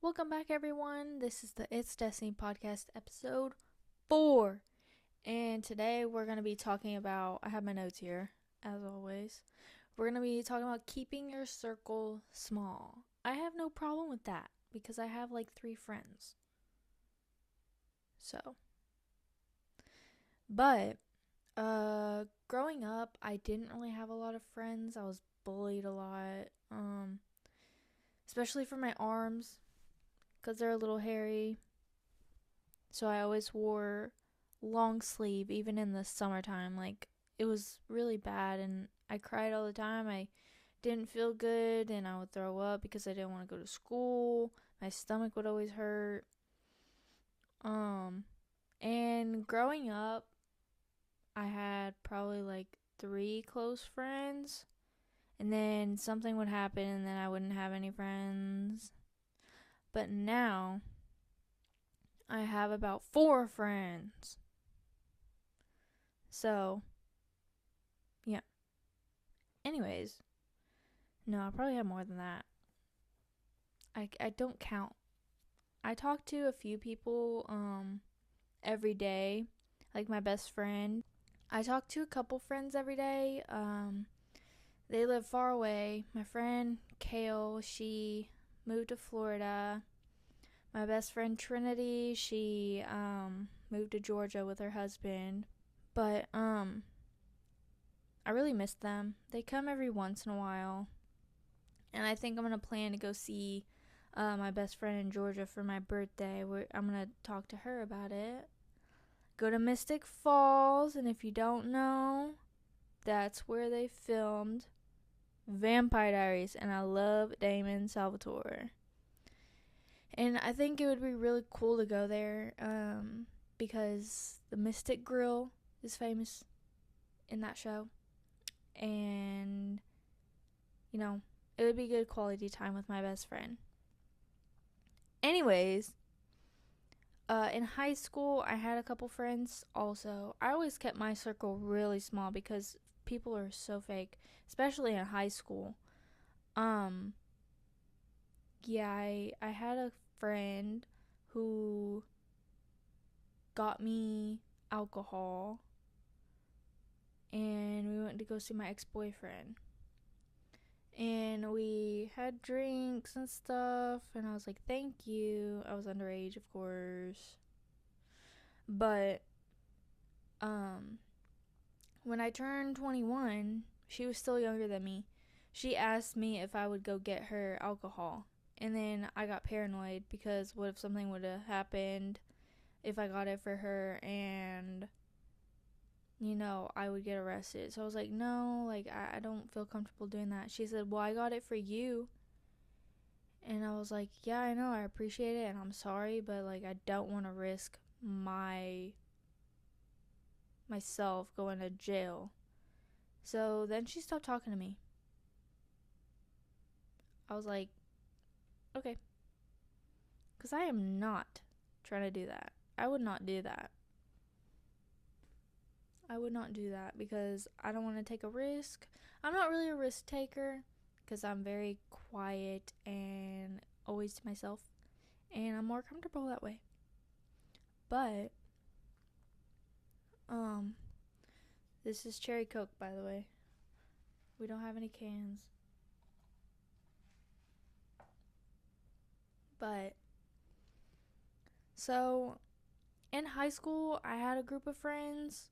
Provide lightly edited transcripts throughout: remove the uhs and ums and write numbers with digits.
Welcome back, everyone. This is the It's Destiny podcast, episode 4. And today we're going to be talking about, I have my notes here, as always. We're going to be talking about keeping your circle small. I have no problem with that because I have like 3 friends. But, growing up, I didn't really have a lot of friends. I was bullied a lot, especially for my arms because they're a little hairy. So I always wore long sleeve even in the summertime. Like it was really bad and I cried all the time. I didn't feel good and I would throw up because I didn't want to go to school. My stomach would always hurt. Um and growing up, I had probably like 3 close friends and then something would happen and then I wouldn't have any friends. But now I have about 4 friends. So, yeah. Anyways, no, I probably have more than that. I don't count. I talk to a few people every day, like my best friend. I talk to a couple friends every day. They live far away. My friend Kale, she moved to Florida. My best friend Trinity, she moved to Georgia with her husband. But I really miss them. They come every once in a while. And I think I'm going to plan to go see my best friend in Georgia for my birthday. I'm going to talk to her about it. Go to Mystic Falls, and if you don't know, that's where they filmed Vampire Diaries, and I love Damon Salvatore. And I think it would be really cool to go there because the Mystic Grill is famous in that show. And, you know, it would be good quality time with my best friend. Anyways, in high school, I had a couple friends also. I always kept my circle really small because people are so fake, especially in high school. Um, yeah, I had a friend who got me alcohol and we went to go see my ex-boyfriend. And we had drinks and stuff, and I was like, thank you. I was underage, of course. But, when I turned 21, she was still younger than me. She asked me if I would go get her alcohol. And then I got paranoid because what if something would have happened if I got it for her and, I would get arrested. So I was like, no, like, I don't feel comfortable doing that. She said, well, I got it for you. And I was like, yeah, I know, I appreciate it and I'm sorry, but like I don't want to risk myself going to jail. So then she stopped talking to me. I was like, okay. Because I am not trying to do that. I would not do that. I would not do that because I don't want to take a risk. I'm not really a risk taker because I'm very quiet and always to myself. And I'm more comfortable that way. But, um, this is cherry Coke, by the way. We don't have any cans. But, so, in high school, I had a group of friends,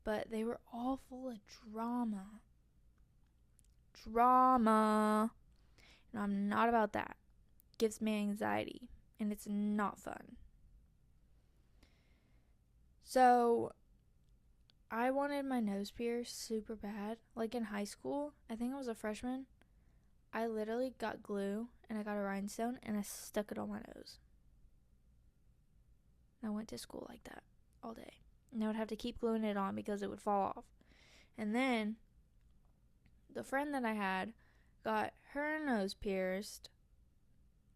but they were all full of drama. Drama. And I'm not about that. It gives me anxiety, and it's not fun. So, I wanted my nose pierced super bad. Like in high school, I think I was a freshman. I literally got glue and I got a rhinestone and I stuck it on my nose. And I went to school like that all day. And I would have to keep gluing it on because it would fall off. And then the friend that I had got her nose pierced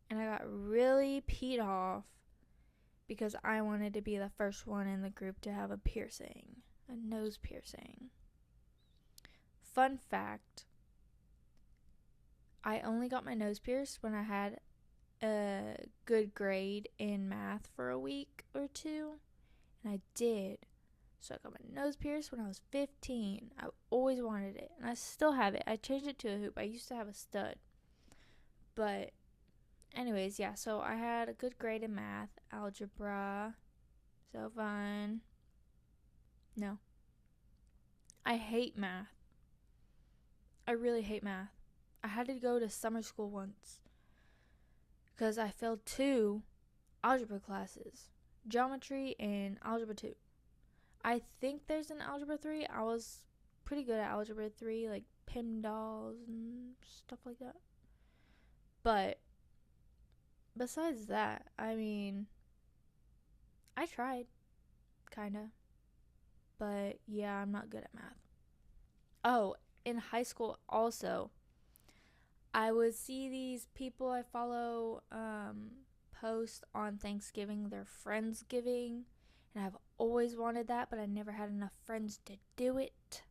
and I got really peed off because I wanted to be the first one in the group to have a piercing, a nose piercing. Fun fact, I only got my nose pierced when I had a good grade in math for a week or two, and I did. So I got my nose pierced when I was 15. I always wanted it, and I still have it. I changed it to a hoop. I used to have a stud. But anyways, yeah, so I had a good grade in math, algebra. So fun. No. I hate math. I really hate math. I had to go to summer school once because I failed 2 algebra classes, geometry and algebra 2. I think there's an algebra 3. I was pretty good at algebra 3, like PIMDALs and stuff like that. But besides that, I mean, I tried, kinda. But yeah, I'm not good at math. Oh, in high school also, I would see these people I follow post on Thanksgiving their Friendsgiving, and I've always wanted that, but I never had enough friends to do it.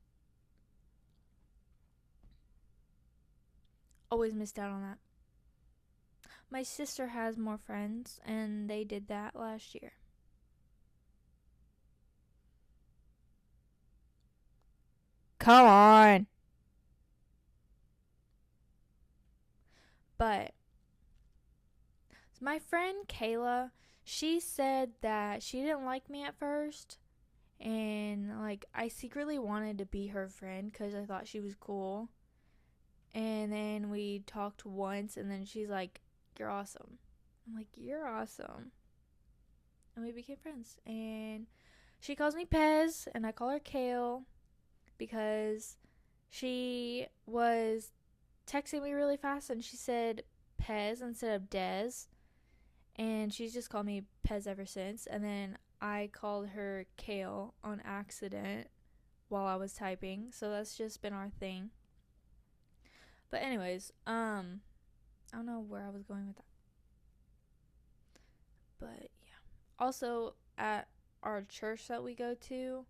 Always missed out on that. My sister has more friends, and they did that last year. Come on. But my friend Kayla, she said that she didn't like me at first, and like I secretly wanted to be her friend because I thought she was cool. And then we talked once, and then she's like, "You're awesome." I'm like, "You're awesome," and we became friends. And she calls me Pez, and I call her Kale because she was texting me really fast, and she said Pez instead of Dez, and she's just called me Pez ever since. And then I called her Kale on accident while I was typing, so that's just been our thing. But anyways, I don't know where I was going with that. But yeah. Also at our church that we go to,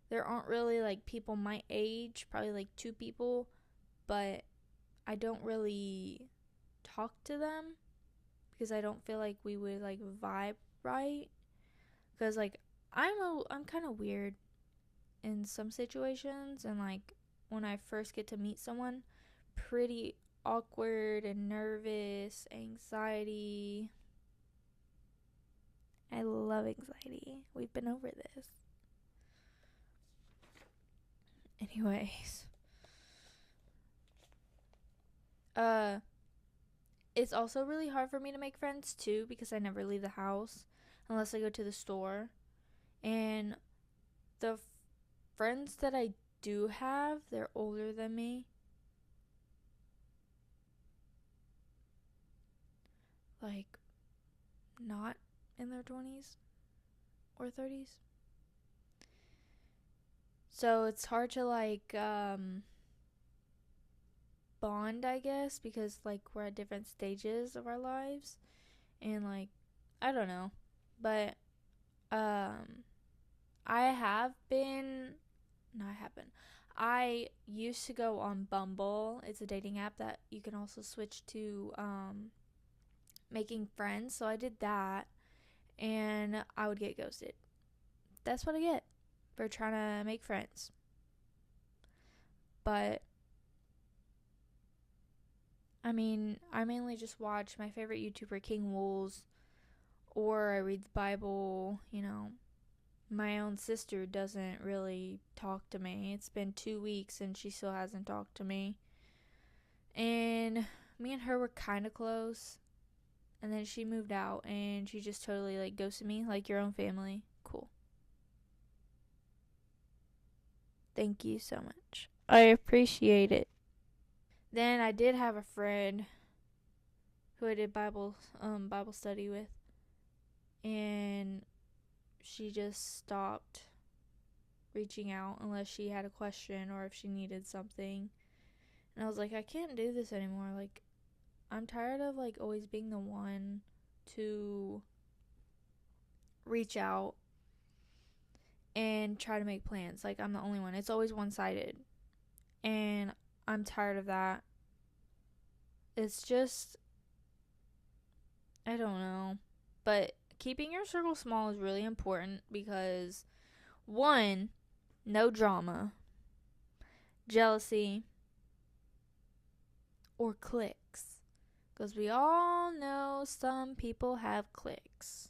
there aren't really like people my age, probably like 2 people, but I don't really talk to them because I don't feel like we would like vibe right. Cuz like I'm kind of weird in some situations, and like when I first get to meet someone, pretty awkward and nervous, anxiety. I love anxiety. We've been over this. Anyways, uh it's also really hard for me to make friends too because I never leave the house unless I go to the store. And the friends that I do have, they're older than me. Like not in their 20s or 30s. So it's hard to like bond, I guess, because like we're at different stages of our lives, and like I don't know. But um I have been no, I haven't. I used to go on Bumble. It's a dating app that you can also switch to making friends. So I did that, and I would get ghosted. That's what I get for trying to make friends. But I mean, I mainly just watch my favorite YouTuber, King Wools, or I read the Bible. My own sister doesn't really talk to me. It's been 2 weeks and she still hasn't talked to me. And me and her were kind of close. And then she moved out and she just totally like ghosted me, like your own family. Cool. Thank you so much. I appreciate it. Then I did have a friend who I did Bible study with, and she just stopped reaching out unless she had a question or if she needed something. And I was like, I can't do this anymore. Like, I'm tired of like always being the one to reach out and try to make plans. Like, I'm the only one. It's always one-sided. And I'm tired of that. It's just I don't know. But keeping your circle small is really important because, one, no drama, jealousy, or cliques. Because we all know some people have cliques.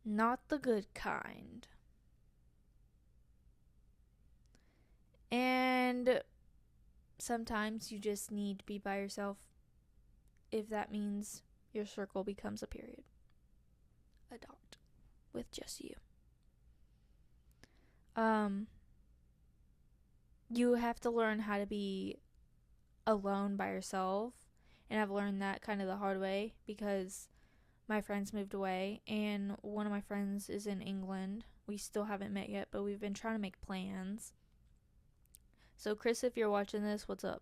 Not the good kind. And sometimes you just need to be by yourself if that means your circle becomes a period. A dot with just you. You have to learn how to be alone by yourself, and I've learned that kind of the hard way because my friends moved away, and one of my friends is in England. We still haven't met yet, but we've been trying to make plans. So Chris, if you're watching this, what's up?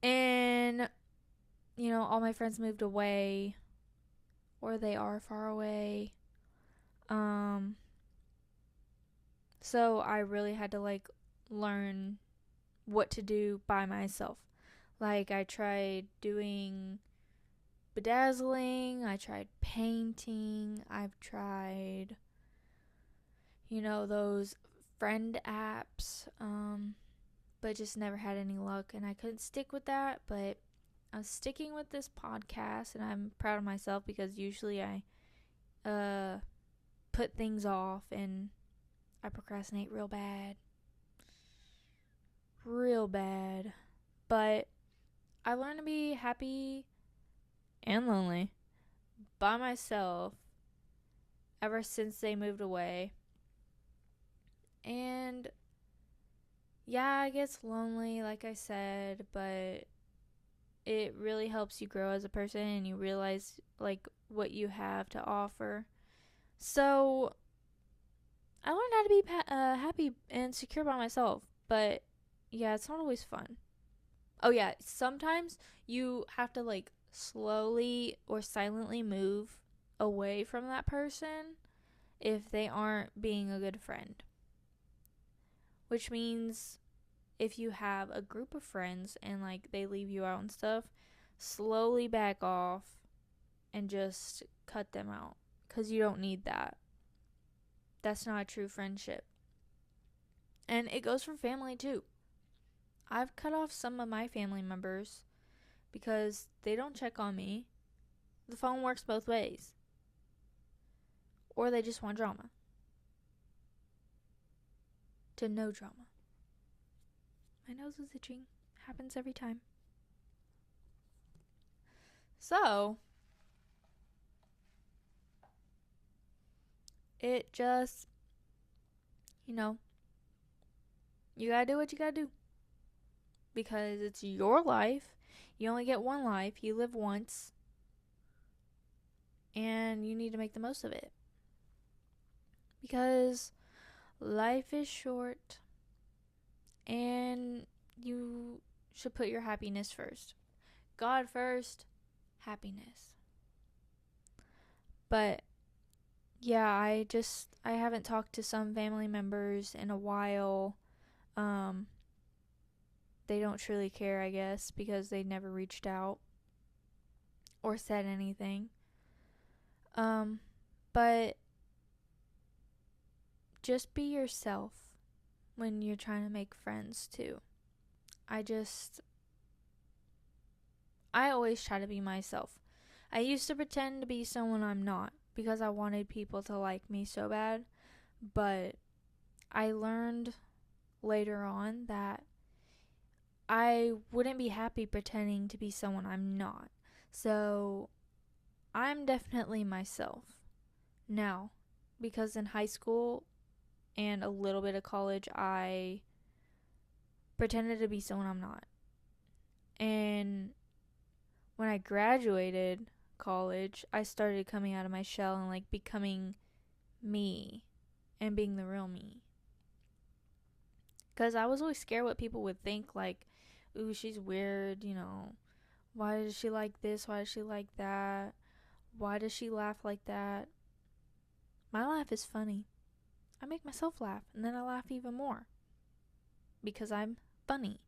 And all my friends moved away, or they are far away. So I really had to learn what to do by myself. Like, I tried doing bedazzling, I tried painting, I've tried those friend apps, but just never had any luck, and I couldn't stick with that. But I'm sticking with this podcast, and I'm proud of myself because usually I put things off and I procrastinate real bad. But I learned to be happy and lonely by myself ever since they moved away. And yeah, it gets lonely, like I said, but it really helps you grow as a person and you realize what you have to offer. So I learned how to be happy and secure by myself, but yeah, it's not always fun. Oh yeah, sometimes you have to slowly or silently move away from that person if they aren't being a good friend. Which means if you have a group of friends and they leave you out and stuff, slowly back off and just cut them out because you don't need that. That's not a true friendship. And it goes for family too. I've cut off some of my family members because they don't check on me. The phone works both ways. Or they just want drama. To no drama. My nose is itching. Happens every time. So, it just, you gotta do what you gotta do. Because it's your life. You only get one life. You live once. And you need to make the most of it. Because life is short. And you should put your happiness first. God first, happiness. But yeah, I haven't talked to some family members in a while. They don't truly care, I guess, because they never reached out or said anything. But just be yourself when you're trying to make friends too. I always try to be myself. I used to pretend to be someone I'm not because I wanted people to like me so bad, but I learned later on that I wouldn't be happy pretending to be someone I'm not. So I'm definitely myself now, because in high school and a little bit of college, I pretended to be someone I'm not. And when I graduated college, I started coming out of my shell and becoming me and being the real me. Because I was always scared what people would think, ooh, she's weird, why does she like this? Why does she like that? Why does she laugh like that? My laugh is funny. I make myself laugh, and then I laugh even more. Because I'm funny.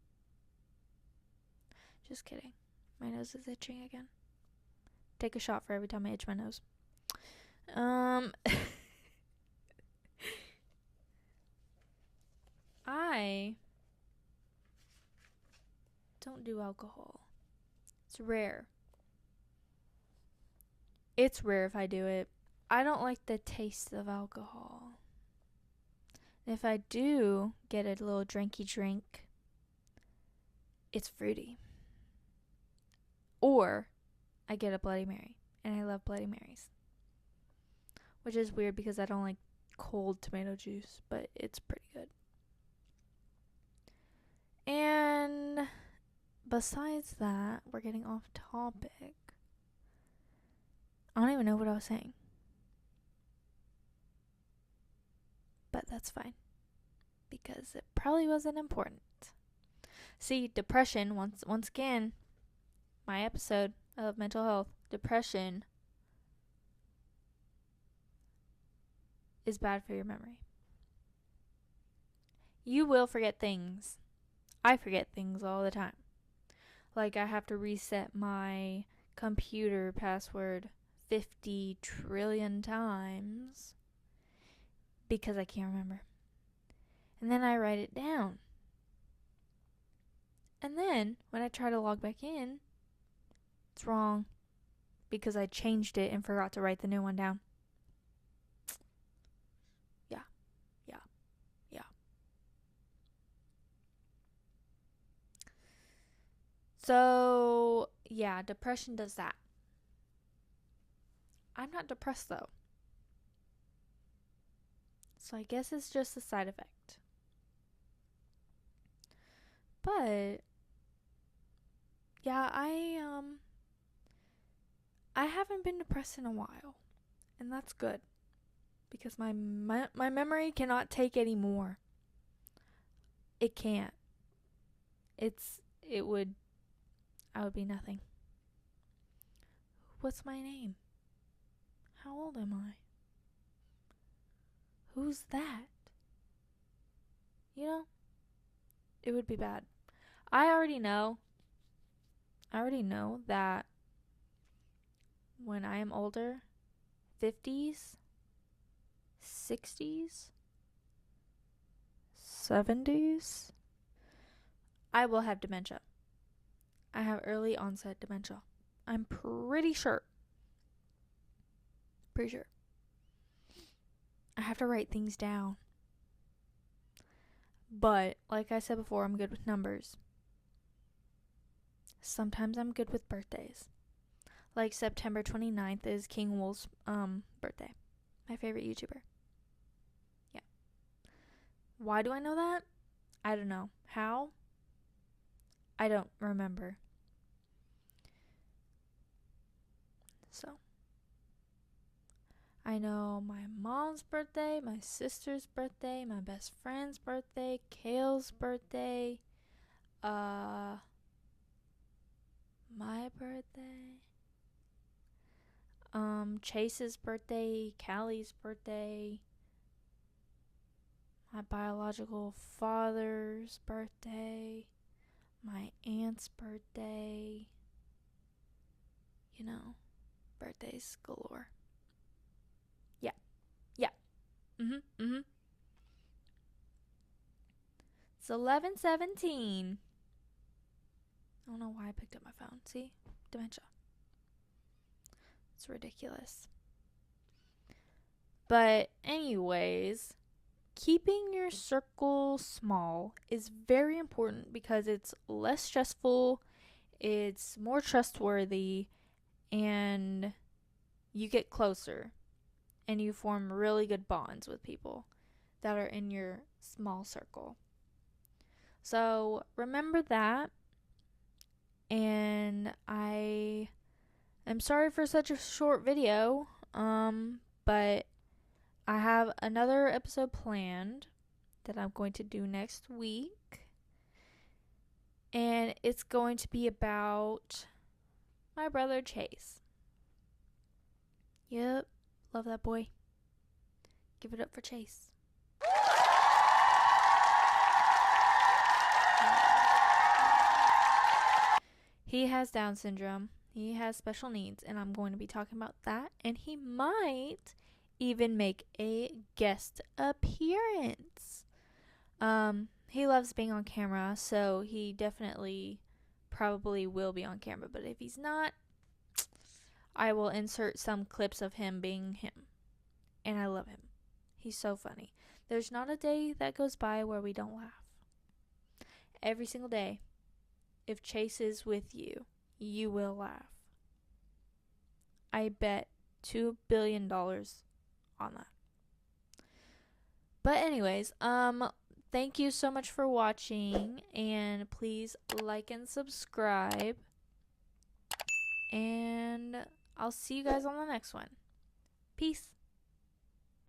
Just kidding. My nose is itching again. Take a shot for every time I itch my nose. I don't do alcohol. It's rare. It's rare if I do it. I don't like the taste of alcohol. If I do get a little drinky drink, it's fruity. Or I get a Bloody Mary, and I love Bloody Marys. Which is weird because I don't like cold tomato juice, but it's pretty good. And besides that, we're getting off topic. I don't even know what I was saying. But that's fine. Because it probably wasn't important. See, depression, once again, my episode of mental health, depression is bad for your memory. You will forget things. I forget things all the time. Like I have to reset my computer password 50 trillion times because I can't remember. And then I write it down. And then when I try to log back in, it's wrong because I changed it and forgot to write the new one down. So, yeah, depression does that. I'm not depressed though. So I guess it's just a side effect. But yeah, I haven't been depressed in a while. And that's good. Because my memory cannot take any more. It can't. I would be nothing. What's my name? How old am I? Who's that? You know, it would be bad. I already know that when I am older, 50s, 60s, 70s, I will have dementia. I have early onset dementia. I'm pretty sure. I have to write things down. But, like I said before, I'm good with numbers. Sometimes I'm good with birthdays. Like September 29th is King Wolf's birthday. My favorite YouTuber. Yeah. Why do I know that? I don't know. How? I don't remember. So, I know my mom's birthday, my sister's birthday, my best friend's birthday, Kale's birthday, my birthday, Chase's birthday, Callie's birthday, my biological father's birthday, my aunt's birthday. You know, birthdays galore. Yeah. It's 11:17. I don't know why I picked up my phone. See? Dementia. It's ridiculous. But anyways, keeping your circle small is very important because it's less stressful, it's more trustworthy, and you get closer and you form really good bonds with people that are in your small circle. So remember that. And I am sorry for such a short video, but I have another episode planned that I'm going to do next week. And it's going to be about my brother Chase. Yep, love that boy. Give it up for Chase. He has Down syndrome. He has special needs, and I'm going to be talking about that. And he might even make a guest appearance. He loves being on camera, so he definitely probably will be on camera. But if he's not, I will insert some clips of him being him. And I love him. He's so funny. There's not a day that goes by where we don't laugh. Every single day, if Chase is with you, you will laugh. I bet $2 billion on that. But anyways, thank you so much for watching, and please like and subscribe. And I'll see you guys on the next one. Peace.